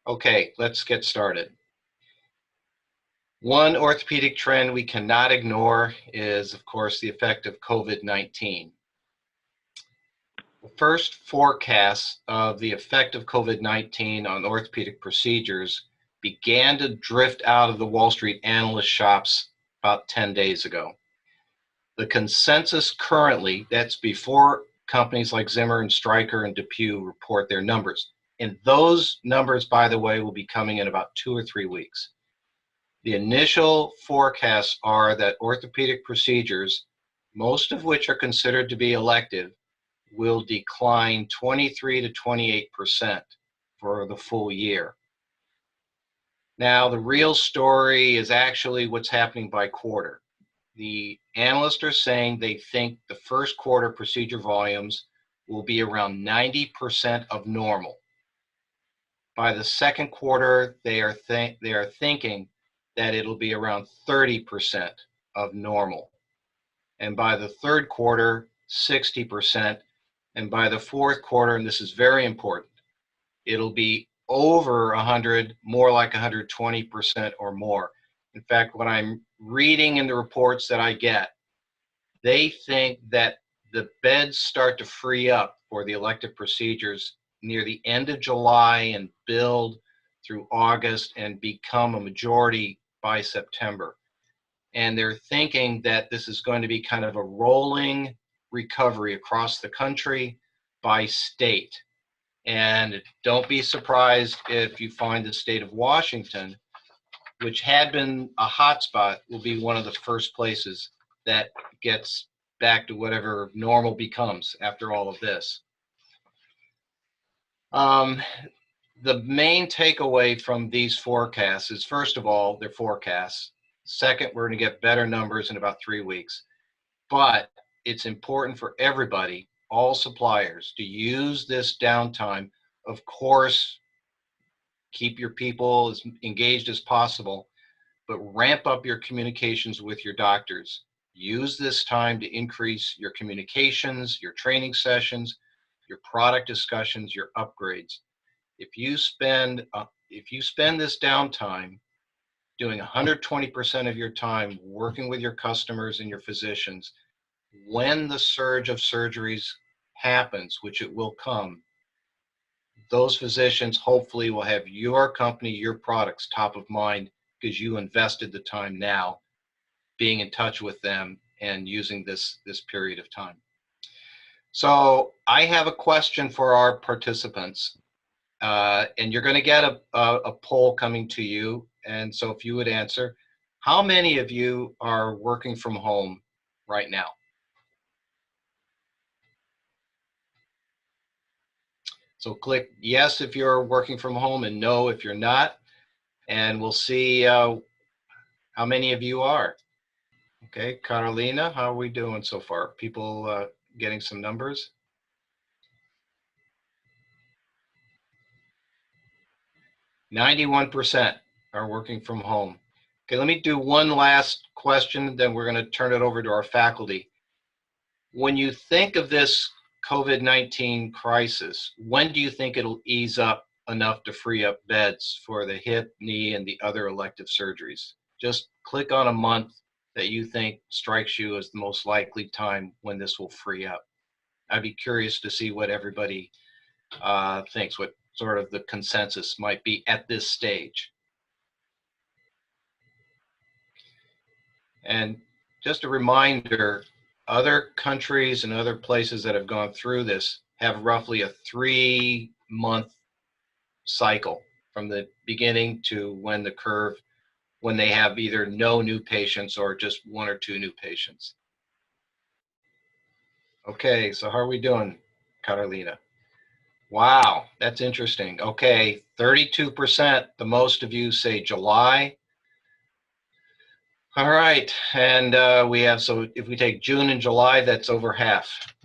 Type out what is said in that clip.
Okay, let's get started. One orthopedic trend we cannot ignore is, of course, the effect of COVID-19. The first forecasts of the effect of COVID-19 on orthopedic procedures began to drift out of the Wall Street analyst shops about 10 days ago. The consensus currently, that's before companies like Zimmer and Stryker and DePuy report their numbers. And those numbers, by the way, will be coming in about 2 or 3 weeks. The initial forecasts are that orthopedic procedures, most of which are considered to be elective, will decline 23 to 28% for the full year. Now, the real story is actually what's happening by quarter. The analysts are saying they think the first quarter procedure volumes will be around 90% of normal. By the second quarter, they are thinking that it'll be around 30% of normal. And by the third quarter, 60%. And by the fourth quarter, and this is very important, it'll be over 100, more like 120% or more. In fact, what I'm reading in the reports that I get, they think that the beds start to free up for the elective procedures near the end of July and build through August and become a majority by September. And they're thinking that this is going to be kind of a rolling recovery across the country by state. And don't be surprised if you find the state of Washington, which had been a hotspot, will be one of the first places that gets back to whatever normal becomes after all of this. The main takeaway from these forecasts is, first of all, they're forecasts. Second, we're going to get better numbers in about 3 weeks. But it's important for everybody, all suppliers, to use this downtime. Of course, keep your people as engaged as possible, but ramp up your communications with your doctors. Use this time to increase your communications, your training sessions, your product discussions, your upgrades. If you spend this downtime doing 120% of your time working with your customers and your physicians, when the surge of surgeries happens, which it will come, those physicians hopefully will have your company, your products top of mind because you invested the time now being in touch with them and using this period of time. So I have a question for our participants, and you're going to get a poll coming to you. And so if you would answer, how many of you are working from home right now? So click yes if you're working from home and no if you're not. And we'll see how many of you are. Okay, Carolina, how are we doing so far? People getting some numbers? %91 are working from home. Okay, let me do one last question, then we're going to turn it over to our faculty. When you think of this COVID-19 crisis, when do you think it'll ease up enough to free up beds for the hip, knee, and the other elective surgeries? Just click on a month that you think strikes you as the most likely time when this will free up. I'd be curious to see what everybody thinks, what sort of the consensus might be at this stage. And just a reminder, other countries and other places that have gone through this have roughly a 3-month cycle from the beginning to when the curve, when they have either no new patients or just 1 or 2 new patients. Okay, so how are we doing, Carolina? Wow, that's interesting. Okay, 32%, the most of you say July. All right, and we have, so if we take June and July, that's over half.